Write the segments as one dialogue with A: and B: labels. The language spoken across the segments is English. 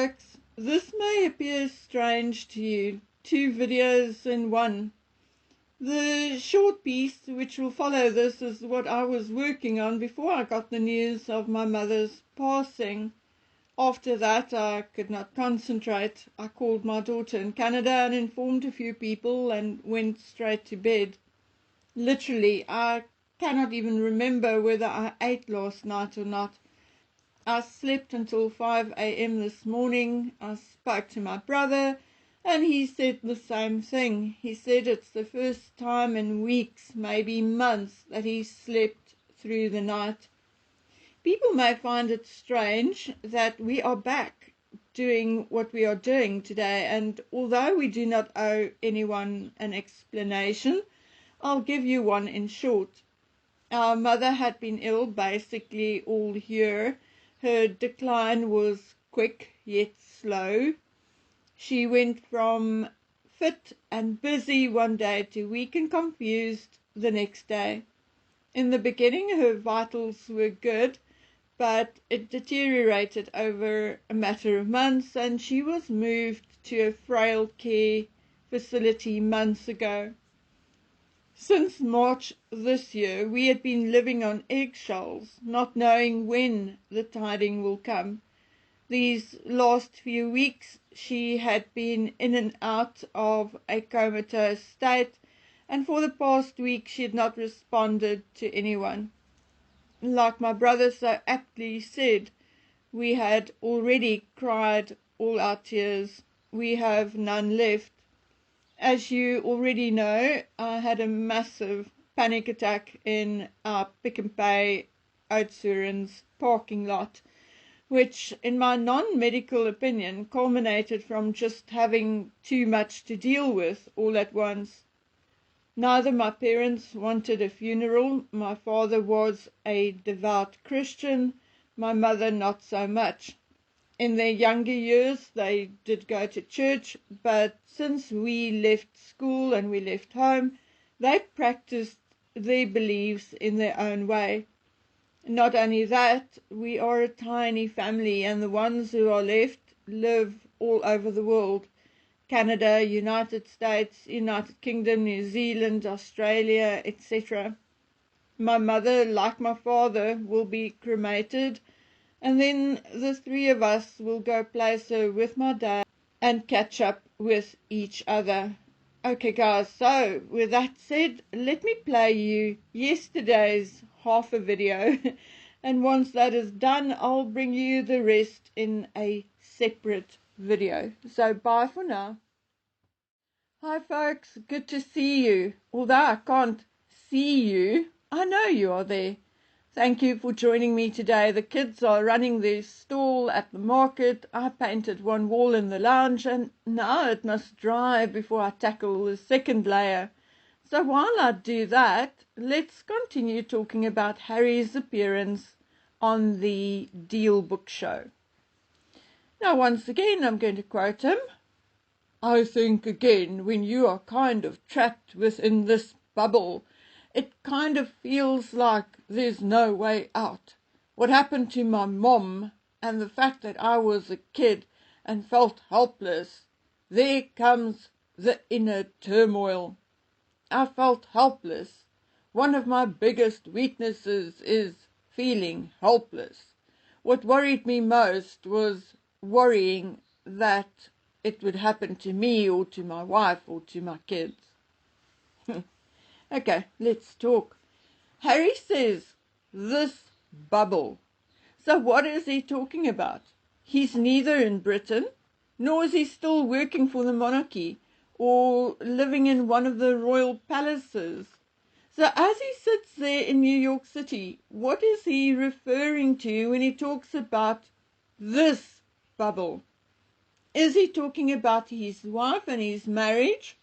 A: folks, this may appear strange to you, 2 videos in one. The short piece which will follow this is what I was working on before I got the news of my mother's passing. After that I could not concentrate. I called my daughter in Canada and informed a few people and went straight to bed. Literally, I cannot even remember whether I ate last night or not. I slept until 5 a.m. this morning. I spoke to my brother and he said the same thing. He said it's the first time in weeks, maybe months, that he slept through the night. People may find it strange that we are back doing what we are doing today, and although we do not owe anyone an explanation, I'll give you one in short. Our mother had been ill basically all year. Her decline was quick yet slow. She went from fit and busy one day to weak and confused the next day. In the beginning her vitals were good, but it deteriorated over a matter of months and she was moved to a frail care facility months ago. Since March this year, we had been living on eggshells, not knowing when the tiding will come. These last few weeks, she had been in and out of a comatose state, and for the past week, she had not responded to anyone. Like my brother so aptly said, we had already cried all our tears. We have none left. As you already know, I had a massive panic attack in our Pick n Pay Oudtshoorns parking lot, which in my non-medical opinion culminated from just having too much to deal with all at once. Neither my parents wanted a funeral. My father was a devout Christian, my mother not so much. In their younger years, they did go to church, but since we left school and we left home, they practiced their beliefs in their own way. Not only that, we are a tiny family, and the ones who are left live all over the world. Canada, United States, United Kingdom, New Zealand, Australia, etc. My mother, like my father, will be cremated, and then the 3 of us will go place her with my dad and catch up with each other. Okay guys, so with that said, let me play you yesterday's half a video and once that is done, I'll bring you the rest in a separate video. So bye for now. Hi folks, good to see you. Although I can't see you, I know you are there. Thank you for joining me today. The kids are running their stall at the market. I painted one wall in the lounge and now it must dry before I tackle the second layer. So while I do that, let's continue talking about Harry's appearance on the Deal Book Show. Now once again I'm going to quote him. I think again when you are kind of trapped within this bubble, it kind of feels like there's no way out. What happened to my mom and the fact that I was a kid and felt helpless, there comes the inner turmoil. I felt helpless. One of my biggest weaknesses is feeling helpless. What worried me most was worrying that it would happen to me or to my wife or to my kids. Okay, let's talk. Harry says, this bubble. So what is he talking about? He's neither in Britain, nor is he still working for the monarchy or living in one of the royal palaces. So as he sits there in New York City, what is he referring to when he talks about this bubble? Is he talking about his wife and his marriage?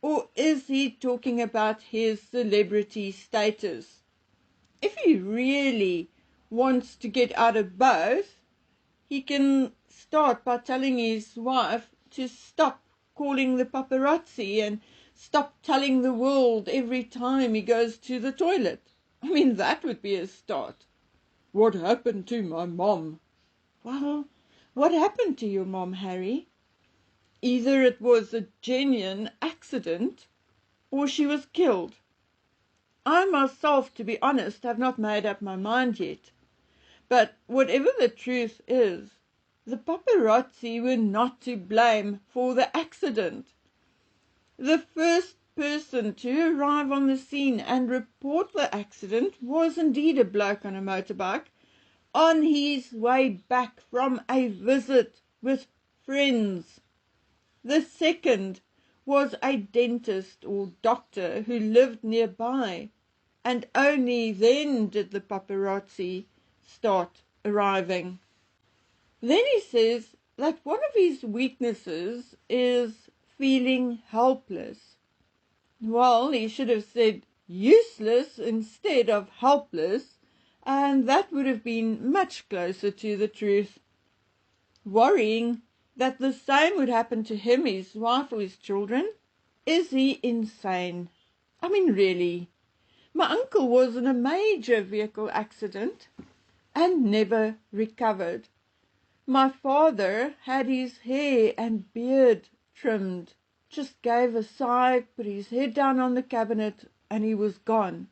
A: Or is he talking about his celebrity status? If he really wants to get out of both, he can start by telling his wife to stop calling the paparazzi and stop telling the world every time he goes to the toilet. I mean, that would be a start. What happened to my mom? Well, What happened to your mom, Harry? Either it was a genuine accident or she was killed. I myself, to be honest, have not made up my mind yet. But whatever the truth is, the paparazzi were not to blame for the accident. The first person to arrive on the scene and report the accident was indeed a bloke on a motorbike on his way back from a visit with friends. The second was a dentist or doctor who lived nearby, and only then did the paparazzi start arriving. Then he says that one of his weaknesses is feeling helpless. Well, he should have said useless instead of helpless, and that would have been much closer to the truth. Worrying that the same would happen to him, his wife, or his children? Is he insane? I mean, really. My uncle was in a major vehicle accident and never recovered. My father had his hair and beard trimmed, just gave a sigh, put his head down on the cabinet, and he was gone.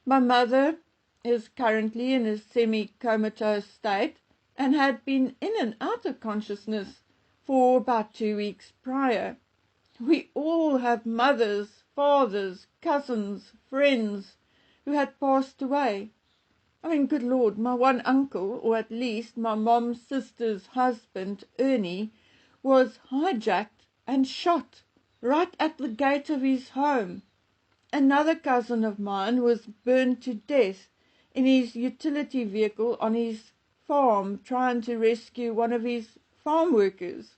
A: My mother is currently in a semi-comatose state and had been in and out of consciousness for about 2 weeks prior. We all have mothers, fathers, cousins, friends who had passed away. I mean, good Lord, my one uncle, or at least my mom's sister's husband, Ernie, was hijacked and shot right at the gate of his home. Another cousin of mine was burned to death in his utility vehicle on his farm trying to rescue one of his farm workers.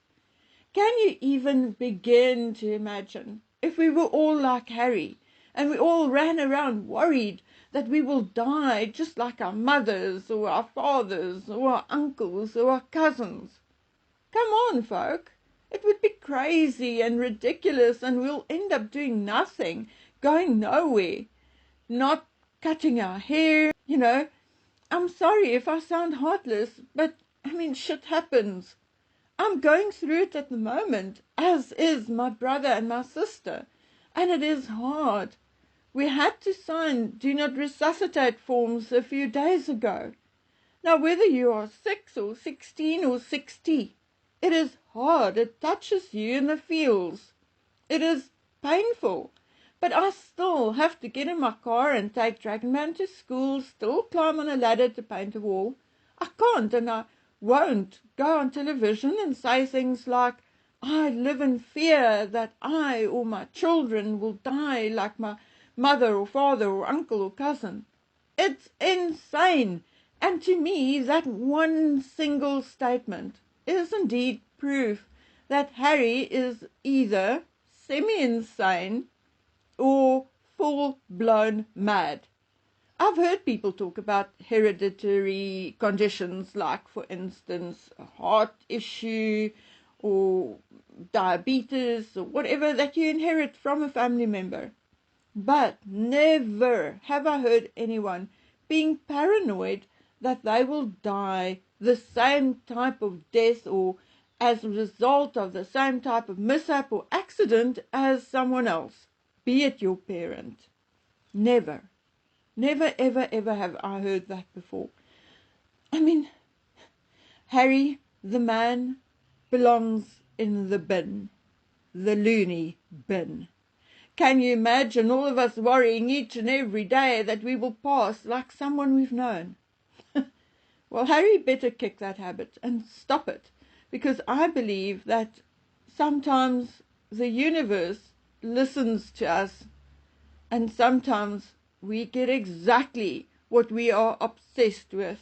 A: Can you even begin to imagine if we were all like Harry and we all ran around worried that we will die just like our mothers or our fathers or our uncles or our cousins? Come on, folk. It would be crazy and ridiculous, and we'll end up doing nothing, going nowhere, not cutting our hair, I'm sorry if I sound heartless, but, I mean, shit happens. I'm going through it at the moment, as is my brother and my sister, and it is hard. We had to sign do not resuscitate forms a few days ago. Now, whether you are 6 or 16 or 60, it is hard. It touches you in the feels. It is painful. But I still have to get in my car and take Dragonman to school, still climb on a ladder to paint a wall. I can't and I won't go on television and say things like, I live in fear that I or my children will die like my mother or father or uncle or cousin. It's insane. And to me, that one single statement is indeed proof that Harry is either semi-insane or full-blown mad. I've heard people talk about hereditary conditions like, for instance, a heart issue or diabetes or whatever that you inherit from a family member. But never have I heard anyone being paranoid that they will die the same type of death or as a result of the same type of mishap or accident as someone else, be it your parent. Never. Never, ever, ever have I heard that before. I mean, Harry, the man, belongs in the bin, the loony bin. Can you imagine all of us worrying each and every day that we will pass like someone we've known? Well, Harry better kick that habit and stop it, because I believe that sometimes the universe listens to us, and sometimes we get exactly what we are obsessed with.